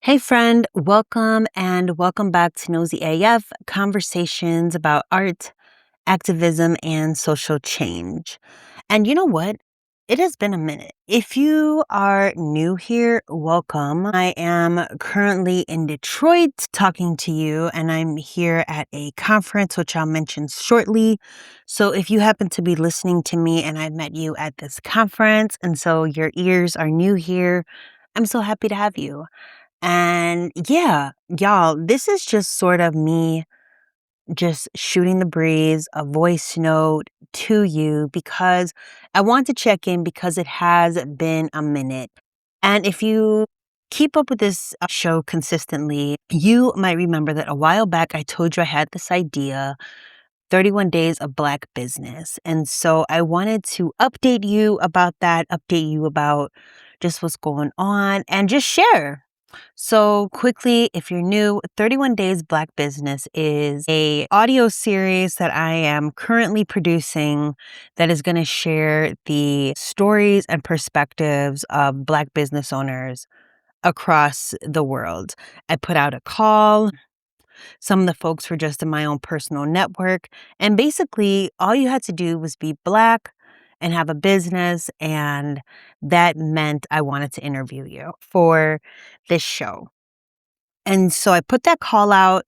Hey, friend, welcome and welcome back to noseyAF conversations about art, activism, and social change. And you know what? It has been a minute. If you are new here, welcome. I am currently in Detroit talking to you, and I'm here at a conference, which I'll mention shortly. So if you happen to be listening to me and I met you at this conference, and so your ears are new here, I'm so happy to have you. And yeah, y'all, this is just sort of me just shooting the breeze, a voice note to you because I want to check in because it has been a minute. And if you keep up with this show consistently, you might remember that a while back I told you I had this idea 31 days of Black business. And so I wanted to update you about that, update you about just what's going on, and just share. So quickly, if you're new, 31 Days Black Business is a audio series that I am currently producing that is going to share the stories and perspectives of Black business owners across the world. I put out a call. Some of the folks were just in my own personal network. And basically, all you had to do was be Black and have a business. And that meant I wanted to interview you for this show. And so I put that call out.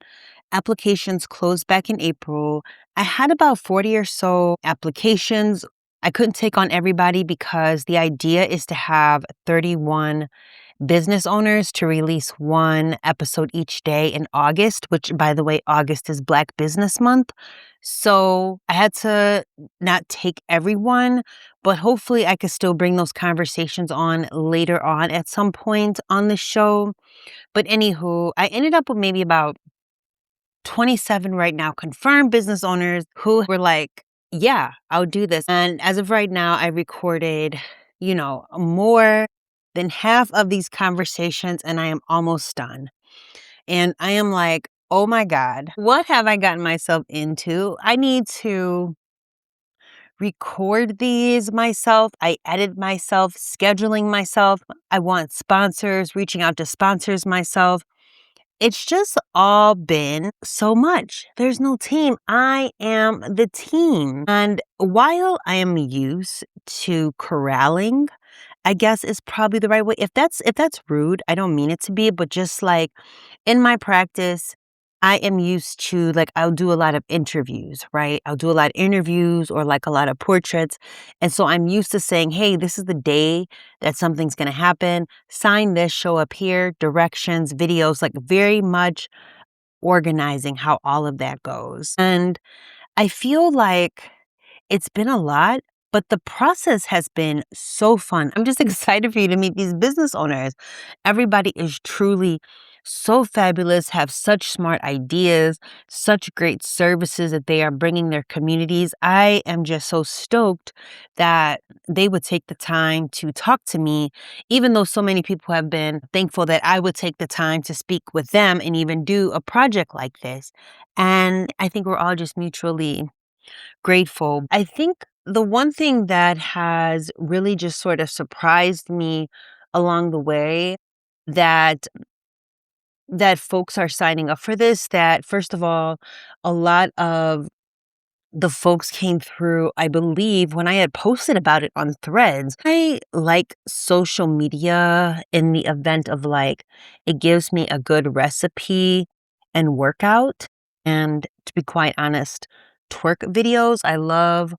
Applications closed back in April. I had about 40 or so applications. I couldn't take on everybody because the idea is to have 31 business owners to release one episode each day in August, which, by the way, August is Black Business Month. So I had to not take everyone, but hopefully I could still bring those conversations on later on at some point on the show. But anywho, I ended up with maybe about 27 right now confirmed business owners who were like, yeah, I'll do this. And as of right now, I recorded, more than half of these conversations and I am almost done. And I am like, oh my God, what have I gotten myself into? I need to record these myself. I edit myself, scheduling myself. I want sponsors, reaching out to sponsors myself. It's just all been so much. There's no team. I am the team. And while I am used to corralling, I guess is probably the right way. If that's rude, I don't mean it to be, but just like in my practice, I am used to like I'll do a lot of interviews, right? I'll do a lot of interviews or like a lot of portraits. And so I'm used to saying, hey, this is the day that something's gonna happen. Sign this, show up here, directions, videos, like very much organizing how all of that goes. And I feel like it's been a lot, but the process has been so fun. I'm just excited for you to meet these business owners. Everybody is truly so fabulous, have such smart ideas, such great services that they are bringing their communities. I am just so stoked that they would take the time to talk to me, even though so many people have been thankful that I would take the time to speak with them and even do a project like this. And I think we're all just mutually grateful. I think the one thing that has really just sort of surprised me along the way that folks are signing up for this, that first of all, a lot of the folks came through, I believe, when I had posted about it on Threads. I like social media in the event of like, it gives me a good recipe and workout. And to be quite honest, twerk videos, I love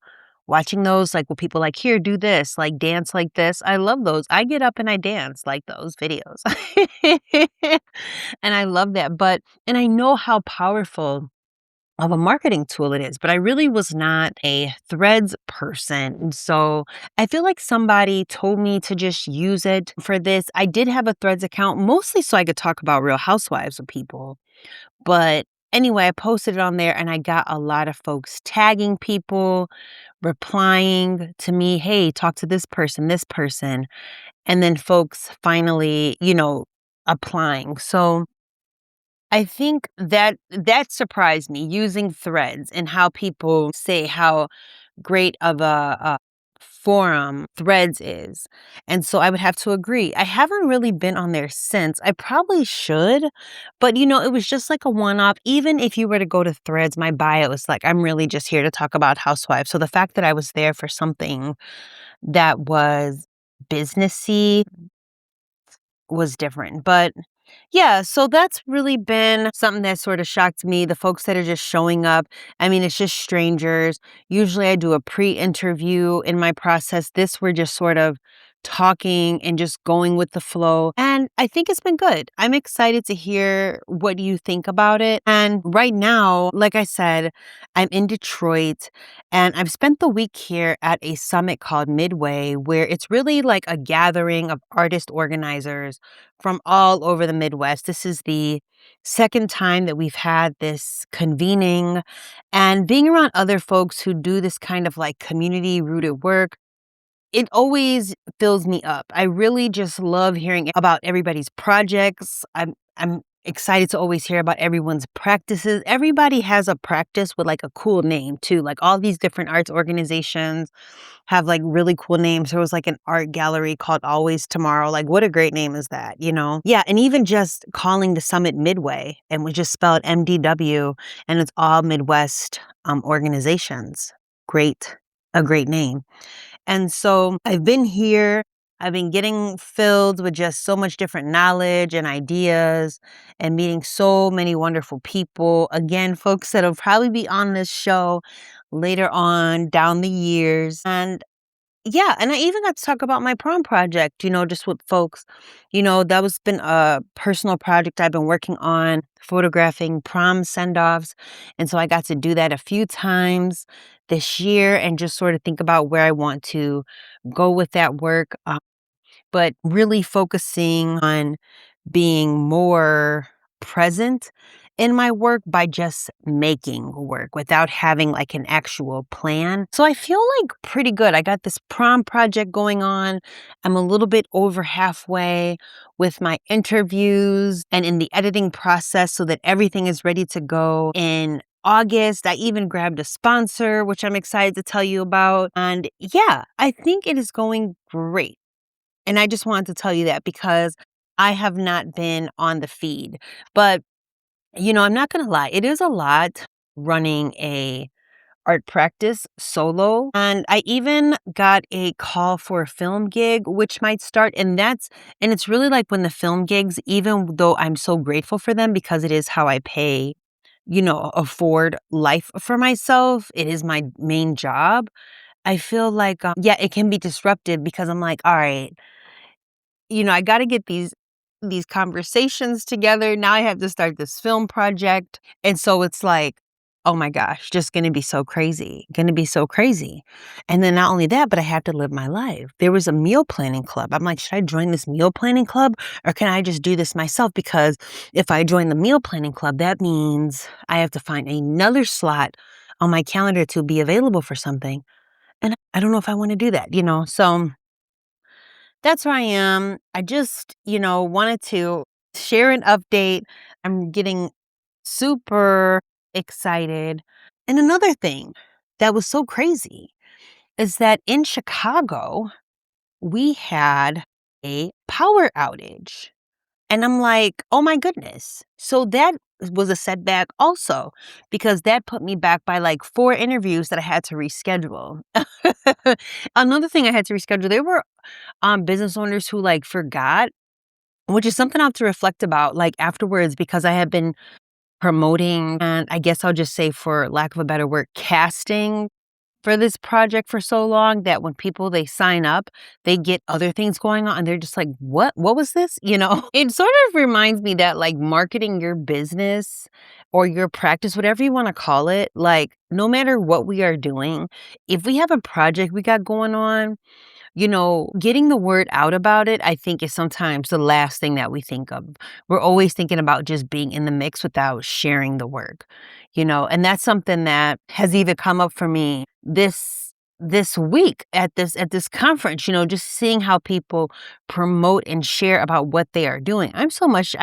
watching those. Like, when people like, here, do this, like dance like this. I love those. I get up and I dance like those videos. And I love that. And I know how powerful of a marketing tool it is, but I really was not a Threads person. So I feel like somebody told me to just use it for this. I did have a Threads account mostly so I could talk about Real Housewives with people. But anyway, I posted it on there and I got a lot of folks tagging people, replying to me, hey, talk to this person, this person. And then folks finally, applying. So I think that surprised me using Threads and how people say how great of a forum Threads is. And so I would have to agree. I haven't really been on there since. I probably should, but it was just like a one-off. Even if you were to go to Threads, my bio is like, I'm really just here to talk about housewives. So the fact that I was there for something that was businessy was different. But yeah, so that's really been something that sort of shocked me. The folks that are just showing up, I mean, it's just strangers. Usually I do a pre-interview in my process. This we're just sort of talking and just going with the flow. And I think it's been good. I'm excited to hear what you think about it. And right now, like I said, I'm in Detroit and I've spent the week here at a summit called Midway, where it's really like a gathering of artist organizers from all over the Midwest. This is the second time that we've had this convening, and being around other folks who do this kind of like community rooted work, it always fills me up. I really just love hearing about everybody's projects. I'm excited to always hear about everyone's practices. Everybody has a practice with like a cool name too. Like all these different arts organizations have like really cool names. There was like an art gallery called Always Tomorrow. Like what a great name is that? Yeah, and even just calling the summit Midway, and we just spelled MDW, and it's all Midwest organizations. A great name. And so I've been here. I've been getting filled with just so much different knowledge and ideas and meeting so many wonderful people. Again, folks that'll probably be on this show later on down the years. And yeah, and I even got to talk about my prom project, just with folks. That was been a personal project I've been working on, photographing prom send-offs. And so I got to do that a few times this year and just sort of think about where I want to go with that work. But really focusing on being more present in my work by just making work without having like an actual plan. So I feel like pretty good. I got this prom project going on. I'm a little bit over halfway with my interviews and in the editing process so that everything is ready to go in August. I even grabbed a sponsor, which I'm excited to tell you about. And yeah, I think it is going great. And I just wanted to tell you that because I have not been on the feed. But, I'm not going to lie. It is a lot running a art practice solo. And I even got a call for a film gig, which might start. And it's really like when the film gigs, even though I'm so grateful for them because it is how I pay, afford life for myself. It is my main job. I feel like, yeah, it can be disruptive because I'm like, all right, I got to get these conversations together. Now I have to start this film project. And so it's like, oh my gosh, just going to be so crazy, going to be so crazy. And then not only that, but I have to live my life. There was a meal planning club. I'm like, should I join this meal planning club or can I just do this myself? Because if I join the meal planning club, that means I have to find another slot on my calendar to be available for something. And I don't know if I want to do that. So that's where I am. I just, wanted to share an update. I'm getting super excited. And another thing that was so crazy is that in Chicago, we had a power outage. And I'm like, oh my goodness. So that was a setback also, because that put me back by like 4 interviews that I had to reschedule. Another thing I had to reschedule, there were business owners who like forgot, which is something I have to reflect about like afterwards because I have been promoting, and I guess I'll just say, for lack of a better word, casting for this project for so long that when people they sign up, they get other things going on and they're just like, what was this? It sort of reminds me that like marketing your business or your practice, whatever you want to call it, like no matter what we are doing, if we have a project we got going on, getting the word out about it, I think, is sometimes the last thing that we think of. We're always thinking about just being in the mix without sharing the work, and that's something that has even come up for me this week at this conference, just seeing how people promote and share about what they are doing. I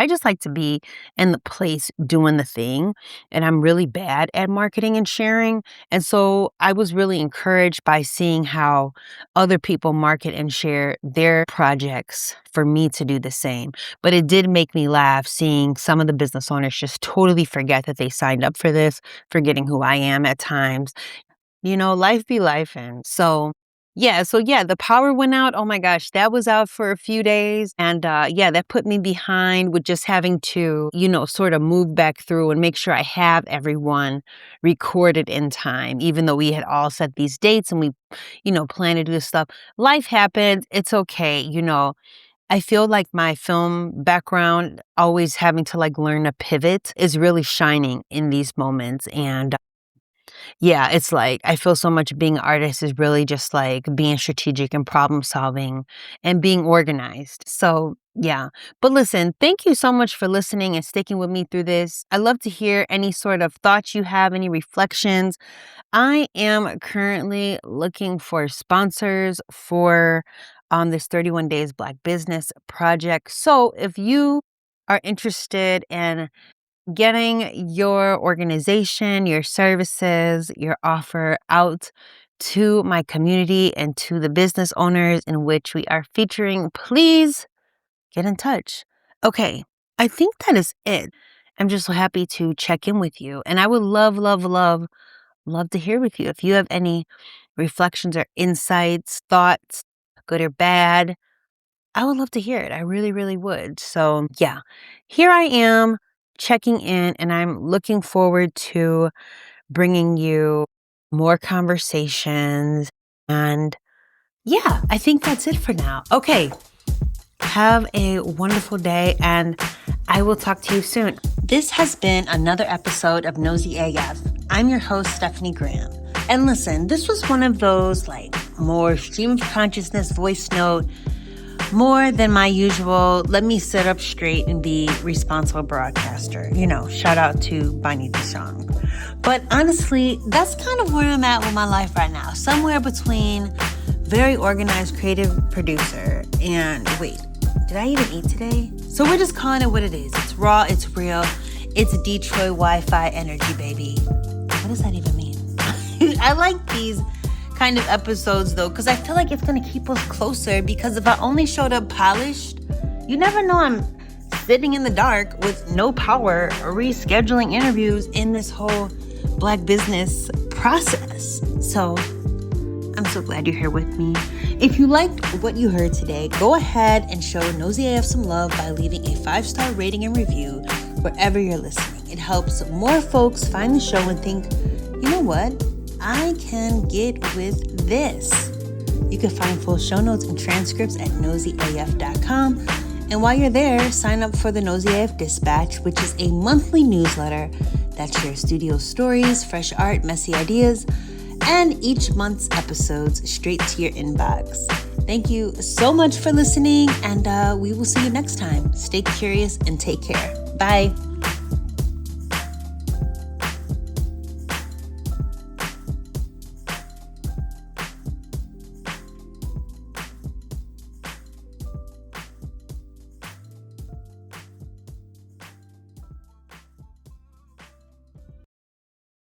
just like to be in the place doing the thing, and I'm really bad at marketing and sharing. And so I was really encouraged by seeing how other people market and share their projects for me to do the same. But it did make me laugh seeing some of the business owners just totally forget that they signed up for this, forgetting who I am at times. Life be life. And so yeah, the power went out. Oh my gosh, that was out for a few days. And yeah, that put me behind with just having to, sort of move back through and make sure I have everyone recorded in time, even though we had all set these dates and we, planned to do this stuff. Life happens. It's okay. I feel like my film background, always having to learn a pivot, is really shining in these moments. And yeah, it's I feel so much being an artist is really just being strategic and problem solving and being organized. So, yeah. But listen, thank you so much for listening and sticking with me through this. I love to hear any sort of thoughts you have, any reflections. I am currently looking for sponsors for this 31 Days Black Business project. So, if you are interested in getting your organization, your services, your offer out to my community and to the business owners in which we are featuring, please get in touch. Okay, I think that is it. I'm just so happy to check in with you. And I would love, love, love, love to hear with you. If you have any reflections or insights, thoughts, good or bad, I would love to hear it. I really, really would. So, yeah, here I am checking in, and I'm looking forward to bringing you more conversations. And yeah, I think that's it for now. Okay, have a wonderful day, and I will talk to you soon. This has been another episode of Nosy AF. I'm your host, Stephanie Graham. And listen, this was one of those more stream of consciousness voice note, more than my usual, let me sit up straight and be responsible broadcaster. Shout out to Bonnie DeSong. But honestly, that's kind of where I'm at with my life right now. Somewhere between very organized creative producer and wait, did I even eat today? So we're just calling it what it is. It's raw, it's real, it's Detroit Wi-Fi energy, baby. What does that even mean? I like these kind of episodes though, because I feel like it's going to keep us closer, because if I only showed up polished, you never know I'm sitting in the dark with no power or rescheduling interviews in this whole Black business process. So I'm so glad you're here with me. If you liked what you heard today, go ahead and show noseyAF some love by leaving a 5-star rating and review wherever you're listening. It helps more folks find the show and think, you know what? I can get with this. You can find full show notes and transcripts at noseyAF.com. And while you're there, sign up for the noseyAF Dispatch, which is a monthly newsletter that shares studio stories, fresh art, messy ideas, and each month's episodes straight to your inbox. Thank you so much for listening, and we will see you next time. Stay curious and take care. Bye.